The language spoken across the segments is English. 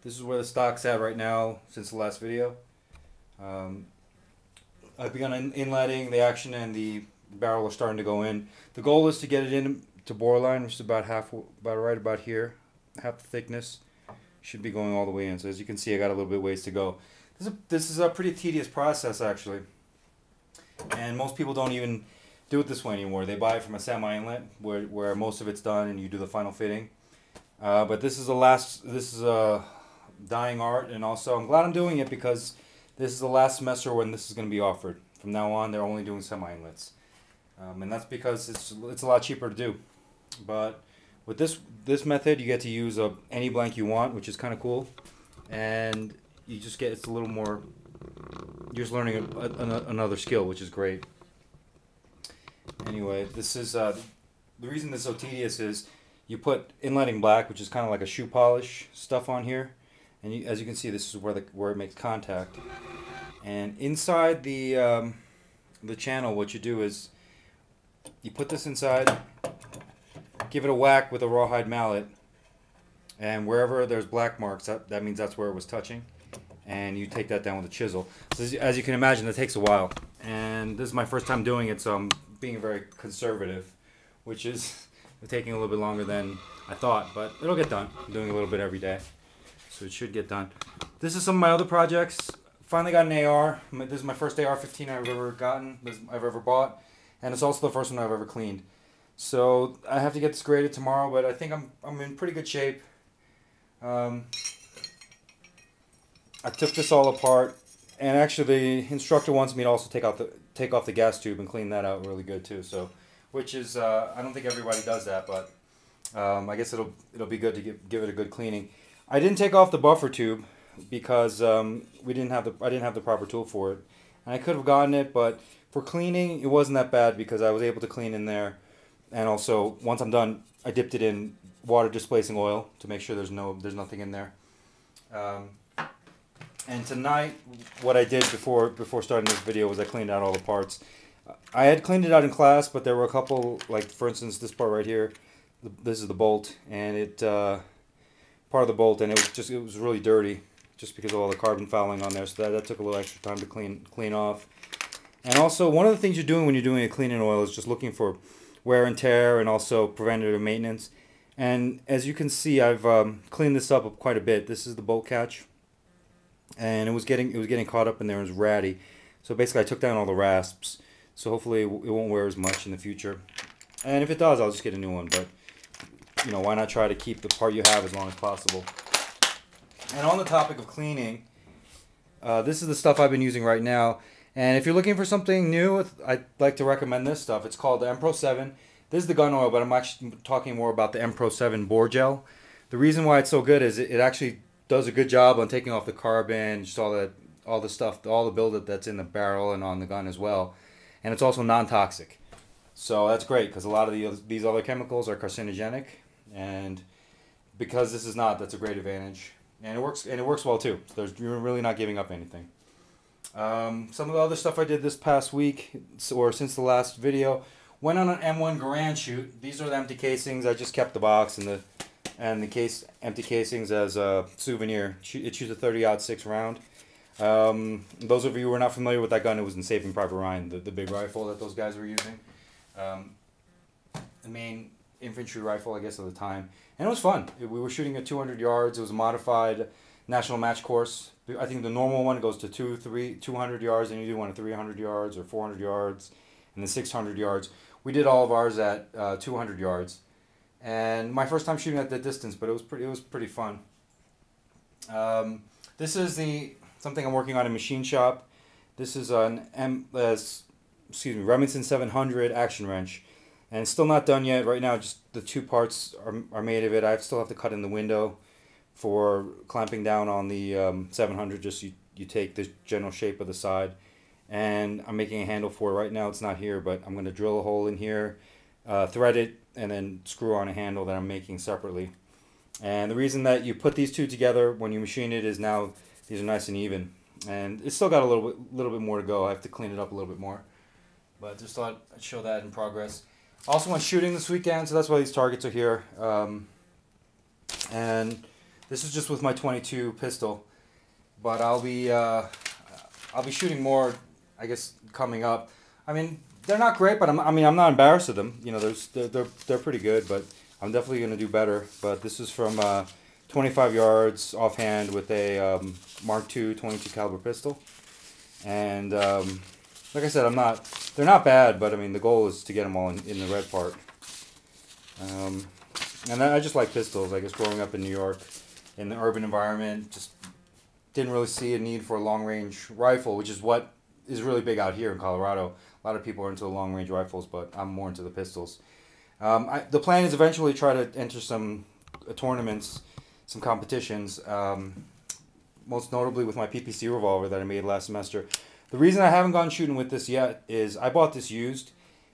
This is where the stock's at right now since the last video. I've begun inletting the action and the barrel are starting to go in. The goal is to get it in to bore line, which is about right about here, half the thickness. Should be going all the way in. So as you can see, I got a little bit ways to go. This is a pretty tedious process actually, and most people don't even do it this way anymore. They buy it from a semi-inlet where most of it's done and you do the final fitting. But this is a dying art, and also I'm glad I'm doing it because this is the last semester when this is going to be offered. From now on, they're only doing semi-inlets, and that's because it's a lot cheaper to do. But with this method, you get to use any blank you want, which is kind of cool, and you just get it's a little more. You're just learning another skill, which is great. Anyway, this is the reason this is so tedious is you put inletting black, which is kind of like a shoe polish stuff on here, and as you can see, this is where it makes contact. And inside the channel, what you do is you put this inside, give it a whack with a rawhide mallet, and wherever there's black marks, that means that's where it was touching, and you take that down with a chisel. So as you can imagine, that takes a while, and this is my first time doing it, so I'm being very conservative, which is taking a little bit longer than I thought, but it'll get done. I'm doing a little bit every day, so it should get done. This is some of my other projects. Finally got an AR. This is my first AR-15 I've ever bought, and it's also the first one I've ever cleaned. So I have to get this graded tomorrow, but I think I'm in pretty good shape. I took this all apart, and actually the instructor wants me to also take off the gas tube and clean that out really good too. So, which is I don't think everybody does that, but I guess it'll be good to give it a good cleaning. I didn't take off the buffer tube because I didn't have the proper tool for it, and I could have gotten it, but for cleaning it wasn't that bad because I was able to clean in there, and also once I'm done, I dipped it in water displacing oil to make sure there's nothing in there. And tonight, what I did before starting this video was I cleaned out all the parts. I had cleaned it out in class, but there were a couple, like for instance this part right here. This is the bolt, and part of the bolt, and it was really dirty, just because of all the carbon fouling on there. So that took a little extra time to clean off. And also, one of the things you're doing when you're doing a cleaning oil is just looking for wear and tear, and also preventative maintenance. And as you can see, I've cleaned this up quite a bit. This is the bolt catch, and it was getting caught up in there. It was ratty. So basically, I took down all the rasps. So hopefully, it won't wear as much in the future. And if it does, I'll just get a new one. But you know, why not try to keep the part you have as long as possible? And on the topic of cleaning, this is the stuff I've been using right now. And if you're looking for something new, I'd like to recommend this stuff. It's called the M-Pro 7. This is the gun oil, but I'm actually talking more about the M-Pro 7 bore gel. The reason why it's so good is it actually does a good job on taking off the carbon, just all the stuff, all the buildup that's in the barrel and on the gun as well. And it's also non-toxic. So that's great because a lot of these other chemicals are carcinogenic, and because this is not, that's a great advantage. And it works well too. So you're really not giving up anything. Some of the other stuff I did this past week, or since the last video, went on an M1 Garand shoot. These are the empty casings. I just kept the box and the empty casings as a souvenir. It shoots a 30-06 round. Those of you who are not familiar with that gun, it was in Saving Private Ryan, the big rifle that those guys were using. The main infantry rifle, I guess, at the time. And it was fun. We were shooting at 200 yards. It was a modified national match course. I think the normal one goes to 200 yards, and you do one at 300 yards or 400 yards, and then 600 yards. We did all of ours at 200 yards. And my first time shooting at that distance, but it was pretty fun. This is something I'm working on in machine shop. This is an Remington 700 action wrench, and it's still not done yet. Right now, just the two parts are made of it. I still have to cut in the window for clamping down on the 700. Just you take the general shape of the side, and I'm making a handle for it. Right now it's not here, but I'm going to drill a hole in here, thread it, and then screw on a handle that I'm making separately. And the reason that you put these two together when you machine it is now these are nice and even, and it's still got a little bit more to go. I have to clean it up a little bit more, but just thought I'd show that in progress. Also went shooting this weekend, so that's why these targets are here. And This is just with my 22 pistol, but I'll be shooting more, I guess, coming up. I mean, they're not great, but I'm not embarrassed of them. You know, they're pretty good, but I'm definitely gonna do better. But this is from 25 yards offhand with a Mark II 22 caliber pistol, and like I said, they're not bad, but I mean the goal is to get them all in the red part. And I just like pistols. I guess growing up in New York, in the urban environment, just didn't really see a need for a long-range rifle, which is what is really big out here in Colorado. A lot of people are into the long-range rifles, but I'm more into the pistols. The plan is eventually try to enter some tournaments, some competitions, most notably with my PPC revolver that I made last semester. The reason I haven't gone shooting with this yet is I bought this used,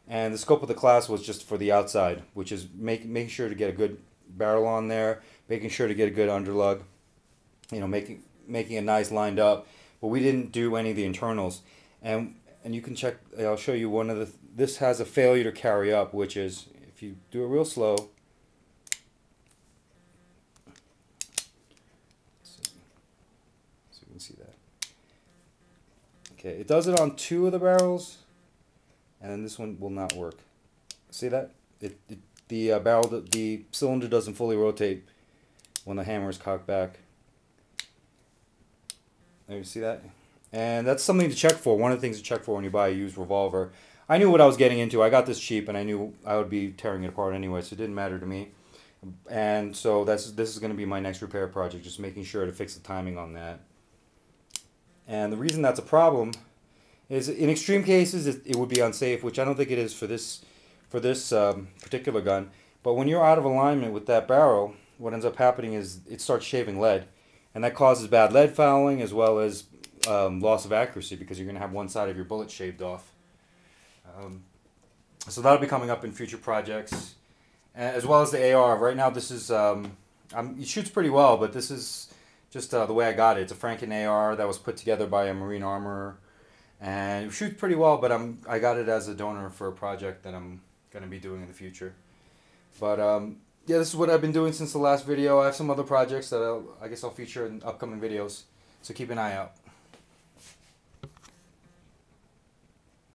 and the scope of the class was just for the outside, which is making sure to get a good barrel on there, making sure to get a good underlug, you know, making it nice lined up. But we didn't do any of the internals, and you can check. I'll show you one of the. This has a failure to carry up, which is if you do it real slow. So you can see that. Okay, it does it on 2 of the barrels, and then this one will not work. See that? The cylinder doesn't fully rotate when the hammer is cocked back. There, you see that? And that's something to check for. One of the things to check for when you buy a used revolver. I knew what I was getting into. I got this cheap, and I knew I would be tearing it apart anyway, so it didn't matter to me. And so this is going to be my next repair project, just making sure to fix the timing on that. And the reason that's a problem is in extreme cases it would be unsafe, which I don't think it is for this particular gun. But when you're out of alignment with that barrel, what ends up happening is it starts shaving lead, and that causes bad lead fouling as well as loss of accuracy, because you're going to have one side of your bullet shaved off. So that'll be coming up in future projects, as well as the AR. Right now this is it shoots pretty well, but this is just the way I got it. It's a Franken AR that was put together by a Marine armorer, and it shoots pretty well, but I got it as a donor for a project that I'm going to be doing in the future. But yeah, this is what I've been doing since the last video. I have some other projects that I guess I'll feature in upcoming videos, so keep an eye out.